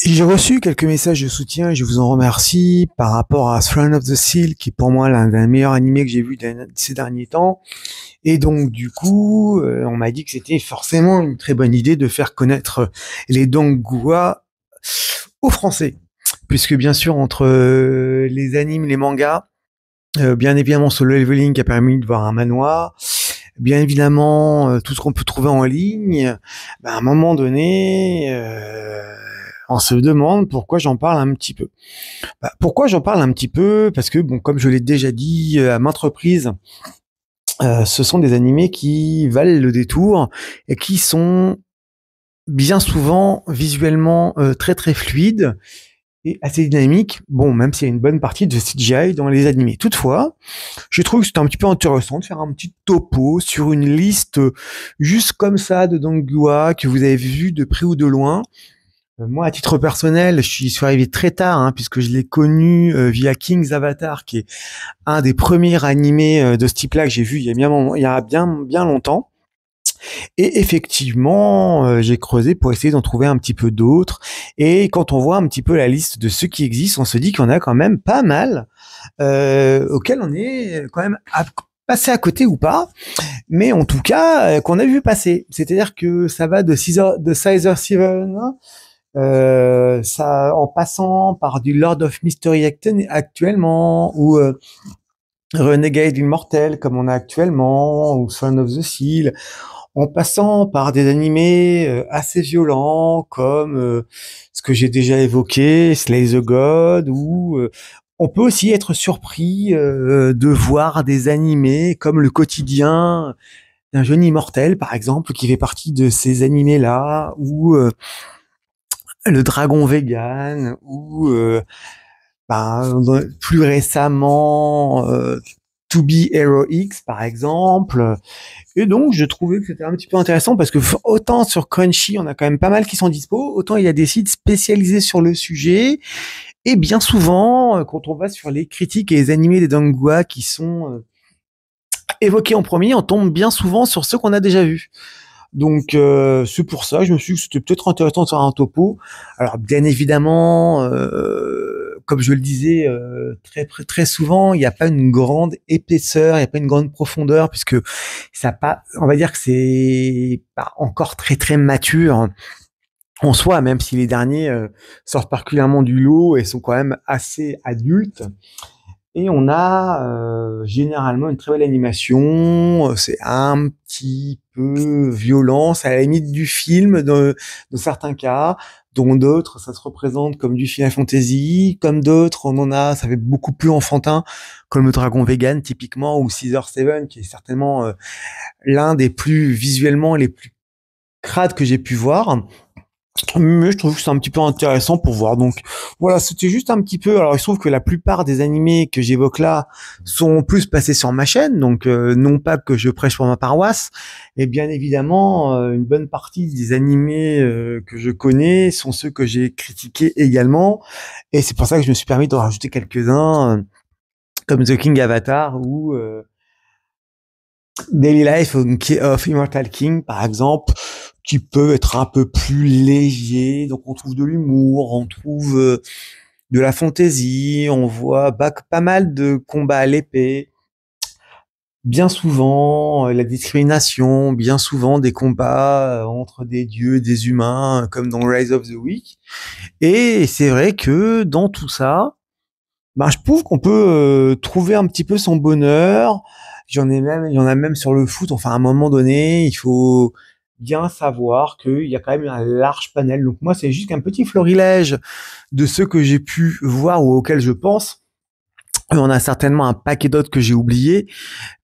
J'ai reçu quelques messages de soutien et je vous en remercie par rapport à Throne of the Seal, qui est pour moi l'un des meilleurs animés que j'ai vu ces derniers temps. Et donc, du coup, on m'a dit que c'était forcément une très bonne idée de faire connaître les Donghua aux Français. Puisque bien sûr, entre les animes, les mangas, bien évidemment Solo Leveling qui a permis de voir un manoir, bien évidemment tout ce qu'on peut trouver en ligne, à un moment donné, on se demande pourquoi j'en parle un petit peu. Pourquoi j'en parle un petit peu? Parce que, bon, comme je l'ai déjà dit à maintes reprises, ce sont des animés qui valent le détour et qui sont bien souvent visuellement très très fluides et assez dynamiques. Bon, même s'il y a une bonne partie de CGI dans les animés. Toutefois, je trouve que c'était un petit peu intéressant de faire un petit topo sur une liste juste comme ça de Donghua que vous avez vu de près ou de loin. Moi, à titre personnel, je suis arrivé très tard, hein, puisque je l'ai connu via King's Avatar, qui est un des premiers animés de ce type-là que j'ai vu il y a bien longtemps. Et effectivement, j'ai creusé pour essayer d'en trouver un petit peu d'autres. Et quand on voit un petit peu la liste de ceux qui existent, on se dit qu'il y en a quand même pas mal, auxquels on est quand même passé à côté ou pas, mais en tout cas, qu'on a vu passer. C'est-à-dire que ça va de Sizer Seven, ça, en passant par du Lord of Mystery actuellement, ou Renegade Immortel comme on a actuellement, ou Son of the Seal, en passant par des animés assez violents comme ce que j'ai déjà évoqué, Slay the God, ou on peut aussi être surpris de voir des animés comme le quotidien d'un jeune immortel, par exemple, qui fait partie de ces animés-là, ou le dragon vegan, ou plus récemment To Be Hero X, par exemple. Et donc, je trouvais que c'était un petit peu intéressant parce que autant sur Crunchy, on a quand même pas mal qui sont dispo, autant il y a des sites spécialisés sur le sujet. Et bien souvent, quand on va sur les critiques et les animés des Donghua qui sont évoqués en premier, on tombe bien souvent sur ceux qu'on a déjà vus. Donc c'est pour ça, je me suis dit que c'était peut-être intéressant de faire un topo. Alors bien évidemment, comme je le disais très souvent, il n'y a pas une grande épaisseur, il n'y a pas une grande profondeur puisque ça pas, on va dire que c'est pas encore très très mature en soi, même si les derniers sortent particulièrement du lot et sont quand même assez adultes. Et on a généralement une très belle animation, c'est un petit peu violent, c'est à la limite du film dans certains cas, dont d'autres, ça se représente comme du Final Fantasy, comme d'autres, on en a, ça fait beaucoup plus enfantin, comme le Dragon Vegan typiquement, ou Caesar Seven, qui est certainement l'un des plus visuellement les plus crades que j'ai pu voir. Mais je trouve que c'est un petit peu intéressant pour voir. Donc voilà, c'était juste un petit peu. Alors il se trouve que la plupart des animés que j'évoque là sont plus passés sur ma chaîne, donc non pas que je prêche pour ma paroisse, mais bien évidemment une bonne partie des animés que je connais sont ceux que j'ai critiqués également, et c'est pour ça que je me suis permis d'en rajouter quelques-uns comme The King Avatar ou Daily Life of Immortal King, par exemple, qui peut être un peu plus léger. Donc, on trouve de l'humour, on trouve de la fantaisie, on voit pas mal de combats à l'épée. Bien souvent, la discrimination, bien souvent des combats entre des dieux, des humains, comme dans Rise of the Weak. Et c'est vrai que dans tout ça, je trouve qu'on peut trouver un petit peu son bonheur. Il y en a même sur le foot. Enfin, à un moment donné, il faut bien savoir qu'il y a quand même un large panel. Donc moi, c'est juste qu'un petit florilège de ceux que j'ai pu voir ou auxquels je pense. Il y en a certainement un paquet d'autres que j'ai oubliés,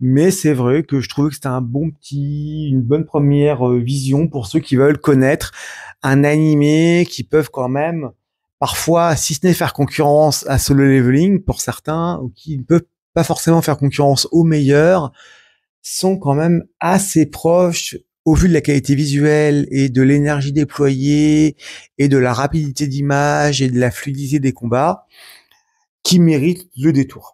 mais c'est vrai que je trouvais que c'était une bonne première vision pour ceux qui veulent connaître un animé qui peuvent quand même parfois, si ce n'est faire concurrence à Solo Leveling pour certains, ou qui ne peuvent pas forcément faire concurrence aux meilleurs, sont quand même assez proches au vu de la qualité visuelle et de l'énergie déployée et de la rapidité d'image et de la fluidité des combats qui méritent le détour.